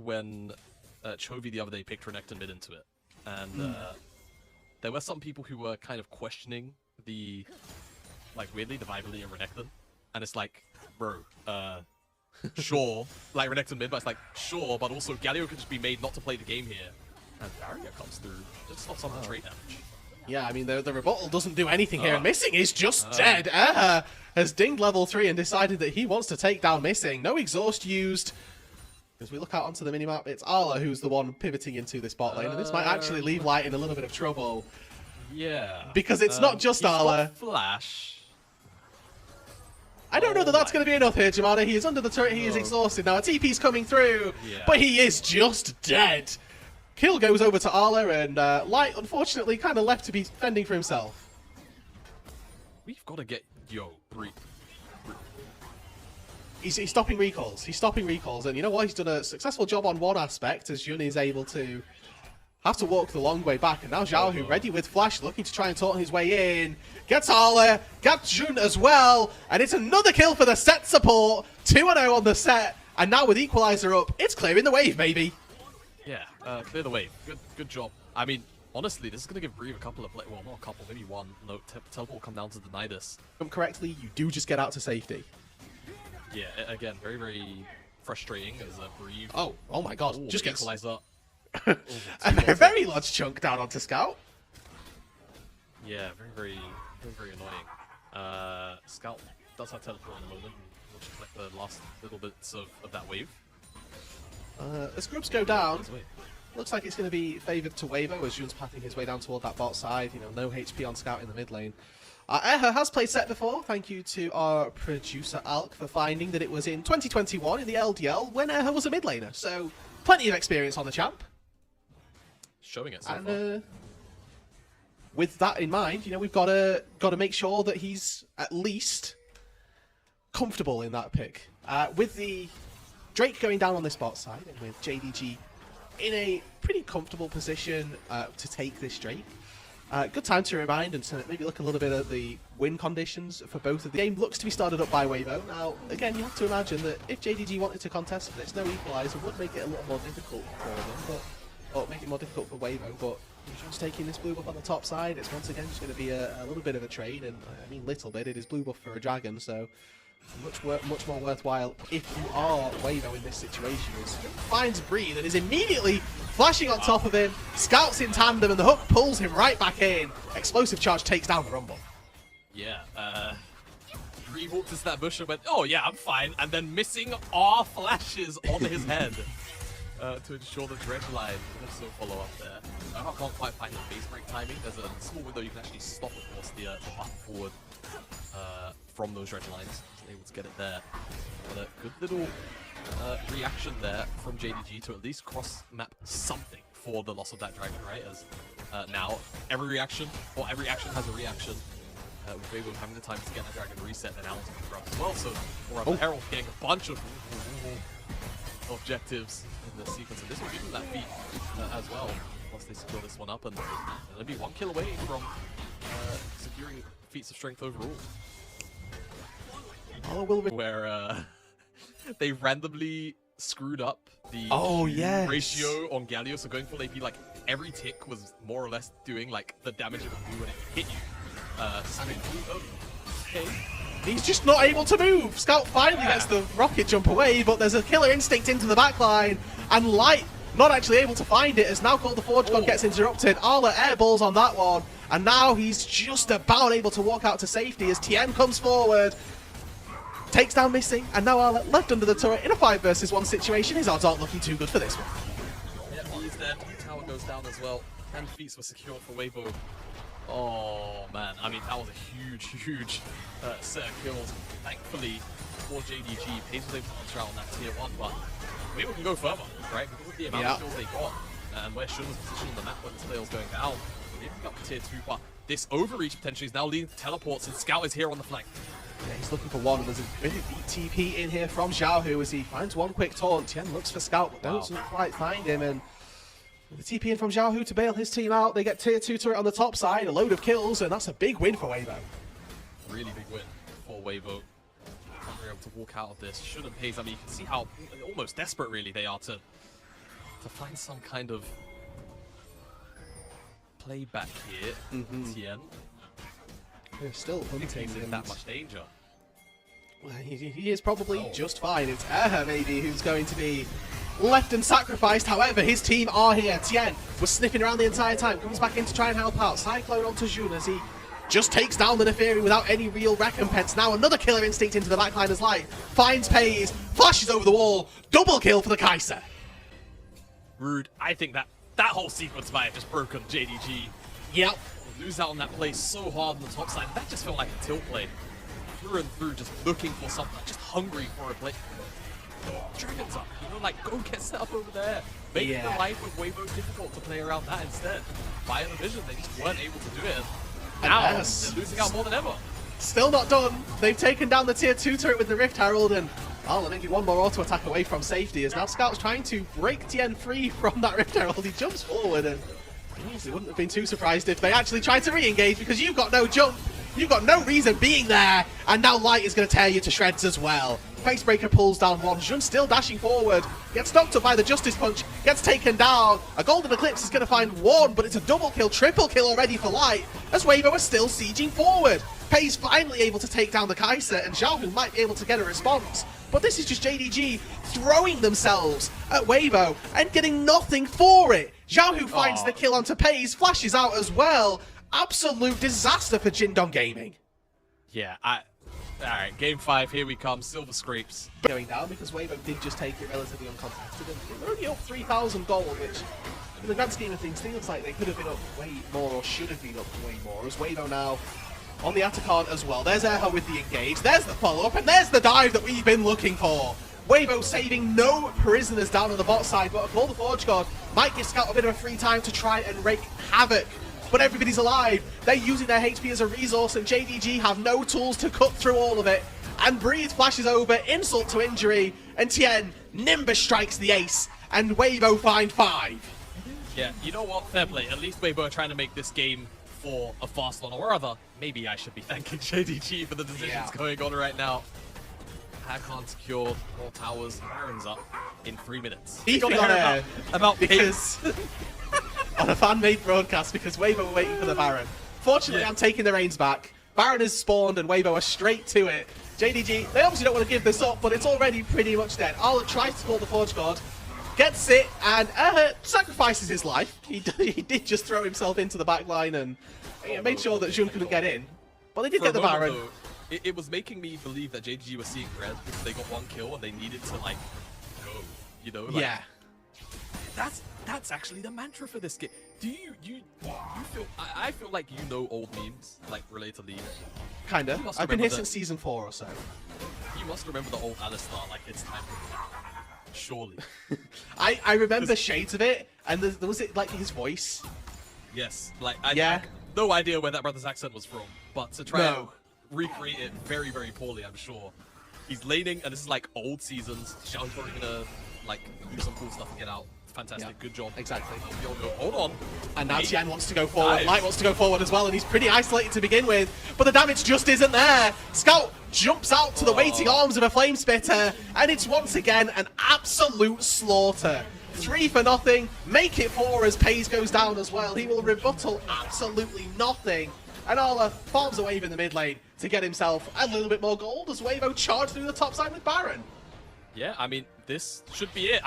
when Chovy the other day picked Renekton mid into it, and there were some people who were kind of questioning the, like, weirdly, the viability of Renekton, and it's like, bro, sure, like Renekton mid, but it's like, sure, but also Galio could just be made not to play the game here, and Barrier comes through, just stops on the trait damage. Yeah, I mean, the rebuttal doesn't do anything here. Missing is just dead. Has dinged level 3 and decided that he wants to take down Missing. No exhaust used. As we look out onto the minimap, it's Arla who's the one pivoting into this bot lane, and this might actually leave Light in a little bit of trouble. Yeah. Because it's not just Arla. Flash. I don't know that that's going to be enough here, Jamada. He is under the turret, he is exhausted now. A TP's coming through, but he is just dead. Kill goes over to Arla, and Light, unfortunately, kind of left to be fending for himself. We've got to get... Yo, He's stopping recalls. He's stopping recalls, and you know what? He's done a successful job on one aspect, as Jun is able to have to walk the long way back. And now Xiaohu ready with Flash, looking to try and taunt his way in. Gets Arla, gets Jun as well, and it's another kill for the set support. 2-0 on the set, and now with Equalizer up, it's clearing the wave, baby. Yeah, clear the wave. Good job. I mean, honestly, this is going to give Breve a couple of... Well, not a couple, maybe one. No, teleport will come down to deny this. If I'm correctly, you do just get out to safety. Yeah, again, very, very frustrating as a Breve. Oh my god. Ooh, just gets... Equalizer. a very large chunk down onto Scout. Yeah, very annoying. Scout does have teleport in a moment. We'll just collect the last little bits of that wave. As groups go down, looks like it's going to be favoured to Wavo as Jun's pathing his way down toward that bot side. You know, no HP on Scout in the mid lane. Eha has played set before. Thank you to our producer Alk for finding that it was in 2021 in the LDL when Eha was a mid laner. So plenty of experience on the champ. Showing it so and, far. With that in mind, you know, we've got to make sure that he's at least comfortable in that pick. With the Drake going down on this bot side, and with JDG in a pretty comfortable position to take this Drake. Good time to remind and to maybe look a little bit at the win conditions for both of the game. Looks to be started up by Wavo. Now, again, you have to imagine that if JDG wanted to contest this, no equalizer would make it a little more difficult for them, or make it more difficult for Wavo, but just taking this blue buff on the top side, it's once again just going to be a little bit of a trade, and I mean little bit, it is blue buff for a dragon, so much more worthwhile if you are Wavo in this situation. Is finds Bree and is immediately flashing on top of him, scouts in tandem, and the hook pulls him right back in. Explosive charge takes down the Rumble. Yeah, Bree walked into that bush and went, oh yeah, I'm fine, and then Missing R flashes on his head to ensure the dredge line can also follow up there. I can't quite find the base break timing. There's a small window you can actually stop, of course, the path forward from those dredge lines. Able to get it there. But a good little reaction there from JDG to at least cross-map something for the loss of that dragon, right? As now, every action has a reaction. With Wavo having the time to get that dragon reset and Alan's going to grab as well. So, or Herald getting a bunch of objectives in the sequence. And this will give them that feat as well, once they secure this one up. And they'll be one kill away from securing feats of strength overall. Where they randomly screwed up the ratio on Galio, so going full AP, like every tick was more or less doing like the damage it would do when it hit you. Okay. He's just not able to move. Scout finally gets the rocket jump away, but there's a killer instinct into the backline, and Light not actually able to find it as now called the Forge God gets interrupted. Arla airballs on that one, and now he's just about able to walk out to safety as Tien comes forward. Takes down Missing, and now Arla left under the turret in a 5 versus 1 situation. His odds aren't looking too good for this one. Yeah, he's dead. Tower goes down as well, and feats were secured for Wavo. Oh man, I mean that was a huge set of kills. Thankfully for JDG, Pace was able to punch out on that tier 1, but Wavo can go further, right? Because of the amount of kills they got, and where Shun was positioned on the map when this play was going down. They picked up tier 2, but this overreach potentially is now leading to teleports, and Scout is here on the flank. Yeah, he's looking for one. There's a really deep TP in here from Xiaohu as he finds one quick taunt. Tien looks for Scout, but doesn't quite find him. And the TP in from Xiaohu to bail his team out. They get tier 2 turret on the top side, a load of kills, and that's a big win for Wavo. Really big win for Wavo. They're able to walk out of this. Shouldn't Pace. I mean, you can see how almost desperate really they are to to find some kind of play back here. Tien. They're still hunting. He's in that much danger. Well, he is probably just fine. It's maybe who's going to be left and sacrificed. However, his team are here. Tien was sniffing around the entire time. Comes back in to try and help out. Cyclone onto Jun as he just takes down the Neferi without any real recompense. Now another killer instinct into the backliner's light. Finds Pays, flashes over the wall. Double kill for the Kaiser. Rude. I think that whole sequence might have just broken JDG. Yep. Lose out on that play so hard on the top side. That just felt like a tilt play. Through and through, just looking for something, just hungry for a play. Dragon's up, you know, like, go get set up over there. Make the life of Weibo difficult to play around that instead. Via the vision, they just weren't able to do it. Now, they're losing out more than ever. Still not done. They've taken down the tier 2 turret with the Rift Herald, and they're maybe one more auto attack away from safety, as now Scout's trying to break Tien free from that Rift Herald. He jumps forward, and he wouldn't have been too surprised if they actually tried to re-engage, because you've got no jump. You've got no reason being there, and now Light is going to tear you to shreds as well. Facebreaker pulls down one. Jun still dashing forward. Gets knocked up by the Justice Punch. Gets taken down. A Golden Eclipse is going to find one, but it's a double kill, triple kill already for Light, as Weibo are still sieging forward. Pei's finally able to take down the Kaiser, and Xiaohu might be able to get a response. But this is just JDG throwing themselves at Weibo and getting nothing for it. Xiaohu finds the kill onto Pei's, flashes out as well. Absolute disaster for Jindong Gaming. Yeah, alright, game 5, here we come, Silver Scrapes. Going down because Weibo did just take it relatively uncontested, and they're only up 3,000 gold, which in the grand scheme of things feels like they could have been up way more, or should have been up way more, as Weibo now on the Atacant as well. There's Erha with the engage, there's the follow-up, and there's the dive that we've been looking for. Weibo saving no prisoners down on the bot side, but a Call the Forge God might give Scout a bit of a free time to try and wreak havoc. But everybody's alive. They're using their HP as a resource, and JDG have no tools to cut through all of it. And Breeze flashes over, insult to injury, and Tien Nimbus strikes the ace, and Weibo find 5. Yeah, you know what? Fair play. At least Weibo are trying to make this game for a fast one, or rather, maybe I should be thanking JDG for the decisions going on right now. Hakan secured, more towers, Baron's up in 3 minutes. He got about because on a fan-made broadcast, because Weibo were waiting for the Baron. Fortunately, I'm taking the reins back. Baron has spawned and Weibo are straight to it. JDG, they obviously don't want to give this up, but it's already pretty much dead. Arlen tries to call the Forge God, gets it, and sacrifices his life. He did just throw himself into the back line and made sure that Jun couldn't get in. But they did get the Baron. Though, it was making me believe that JDG was seeing red because they got 1 kill and they needed to, like, go, you know? Like, yeah. That's actually the mantra for this game. Do you feel? I feel like you know old memes, like related to League. Kinda. I've been here since season 4 or so. You must remember the old Alistar, like it's time. Surely. I remember shades of it, and there was it like his voice. Yes, like I have no idea where that brother's accent was from, but to try and recreate it very, very poorly, I'm sure. He's laning, and this is like old seasons. Xiao's probably gonna like do some cool stuff to get out. Fantastic, good job. Exactly. Hold on. And now Tien wants to go forward. Light wants to go forward as well, and he's pretty isolated to begin with. But the damage just isn't there. Scout jumps out to the waiting arms of a Flame Spitter, and it's once again an absolute slaughter. 3 for nothing. Make it 4 as Pays goes down as well. He will rebuttal absolutely nothing. And Arla farms a wave in the mid lane to get himself a little bit more gold as Weibo charged through the top side with Baron. Yeah, I mean, this should be it.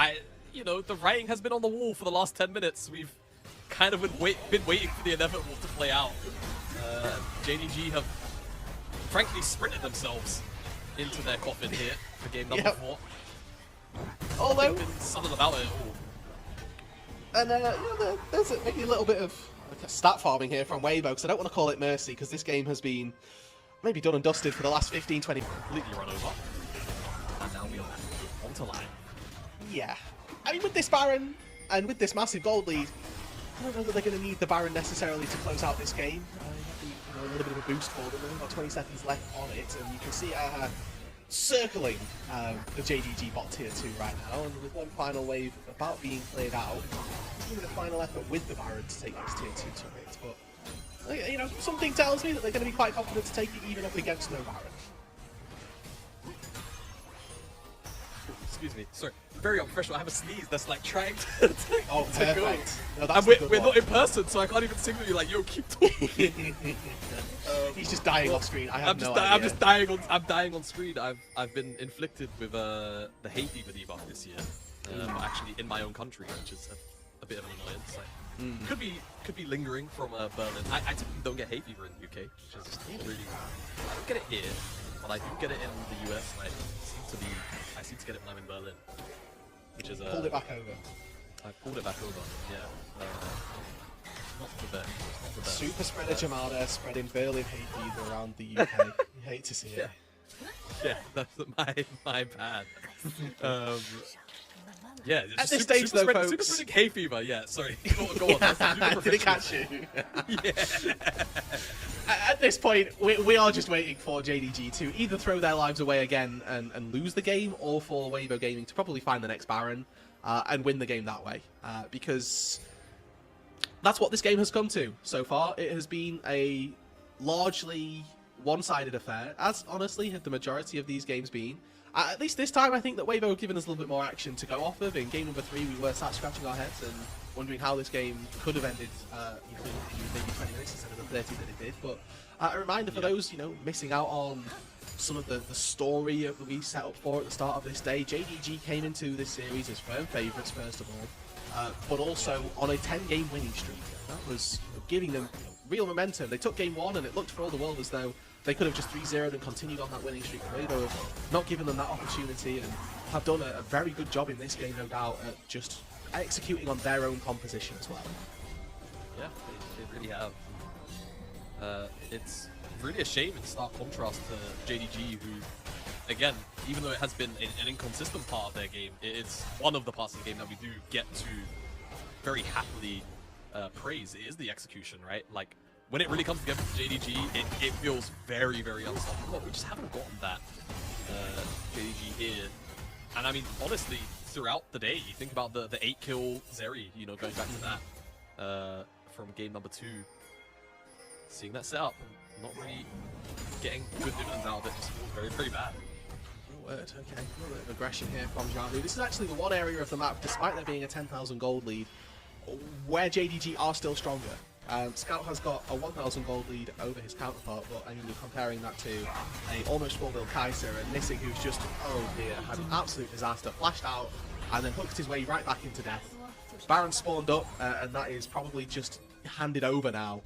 You know, the writing has been on the wall for the last 10 minutes. We've kind of been waiting for the inevitable to play out. JDG have, frankly, sprinted themselves into their coffin here for game number 4. Although, something about it. And you know, there's maybe a little bit of stat farming here from Weibo, because I don't want to call it mercy, because this game has been maybe done and dusted for the last 15, 20 minutes. Completely run over. And now we are onto line. Yeah. I mean, with this Baron, and with this massive gold lead, I don't know that they're going to need the Baron necessarily to close out this game. A little bit of a boost for them. They've got 20 seconds left on it, and you can see circling the JDG bot tier 2 right now, and with one final wave about being played out, giving a final effort with the Baron to take this tier 2 turret. But, you know, something tells me that they're going to be quite confident to take it even up against no Baron. excuse me. Sorry. Very unprofessional. I have a sneeze that's like trying to Oh, to go. perfect. No, And that's we're not in person, so I can't even signal you like, yo, keep talking. He's just dying off screen. I have I'm just, no idea. I'm just dying on. I'm dying on screen. I've been inflicted with the hay fever debuff this year, actually in my own country, which is a bit of an annoyance. Like, could be lingering from Berlin. I typically don't get hay fever in the UK, which is just really. I don't get it here, but I do get it in the US. Like, I seem to get it when I'm in Berlin, which is Pulled it back over. I pulled it back over. Yeah. Not the best. Not the best. Super spreader Jamada spreading Berlin hay fever around the UK. You hate to see it. Yeah, that's my bad. Yeah, it's At just this stage, though, super folks- spreading hay fever. Yeah, sorry. Go on. That's Did it catch you? Yeah. At this point, we are just waiting for JDG to either throw their lives away again and lose the game, or for Wavo Gaming to probably find the next Baron and win the game that way. Because that's what this game has come to so far. It has been a largely one-sided affair, as honestly have the majority of these games been. At least this time, I think that Wavo have given us a little bit more action to go off of. In game number 3, we were sat scratching our heads and wondering how this game could have ended, in maybe 20 minutes instead of the 30 that it did. But a reminder for those, missing out on some of the story that we set up for at the start of this day. JDG came into this series as firm favourites, first of all, but also on a 10-game winning streak. That was giving them real momentum. They took game 1, and it looked for all the world as though they could have just 3-0'd and continued on that winning streak. Wavo have not given them that opportunity and have done a very good job in this game, no doubt, at just executing on their own composition as well. Yeah, they really have. It's really a shame in stark contrast to JDG, who, again, even though it has been an inconsistent part of their game, it's one of the parts of the game that we do get to very happily praise. It is the execution, right? Like, when it really comes together for JDG, it feels very, very unstoppable. We just haven't gotten that JDG here. And I mean, honestly, throughout the day, you think about the 8-kill Zeri, going back to that from game number 2. Seeing that set up, not really getting good dividends out of it, just feels very, very bad. Word, okay. A little bit of aggression here from Javu. This is actually the one area of the map, despite there being a 10,000 gold lead, where JDG are still stronger. Scout has got a 1,000 gold lead over his counterpart, but I mean, you're comparing that to a almost 4-mil Kaiser and Nissing, who's just, oh dear, had an absolute disaster, flashed out, and then hooked his way right back into death. Baron spawned up, and that is probably just handed over now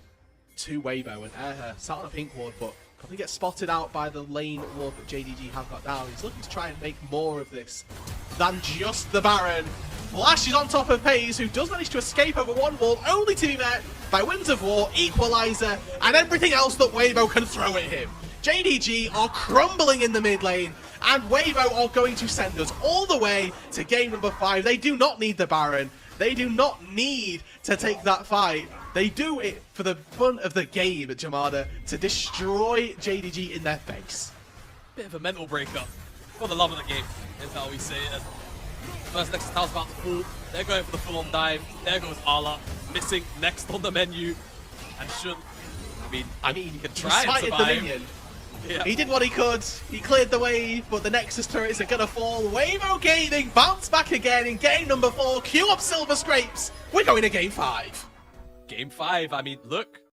to Wavo, and sat on a pink ward, but probably gets spotted out by the lane ward that JDG have got down. He's looking to try and make more of this than just the Baron. Flash is on top of Hayes, who does manage to escape over one wall, only to be met by Winds of War, Equalizer, and everything else that Wavo can throw at him. JDG are crumbling in the mid lane, and Wavo are going to send us all the way to game number 5. They do not need the Baron. They do not need to take that fight. They do it for the fun of the game, Jamada, to destroy JDG in their face. Bit of a mental breakup. For the love of the game, is how we say it. First Nexus Tower's about to fall. They're going for the full-on dive. There goes Ala, missing next on the menu. And shouldn't. I mean, he can try and survive. The minion. Yeah. He did what he could. He cleared the way, but the Nexus turrets are going to fall. Wavo Gaming bounce back again in game number 4. Queue up Silver Scrapes. We're going to game 5. Game 5, I mean, look,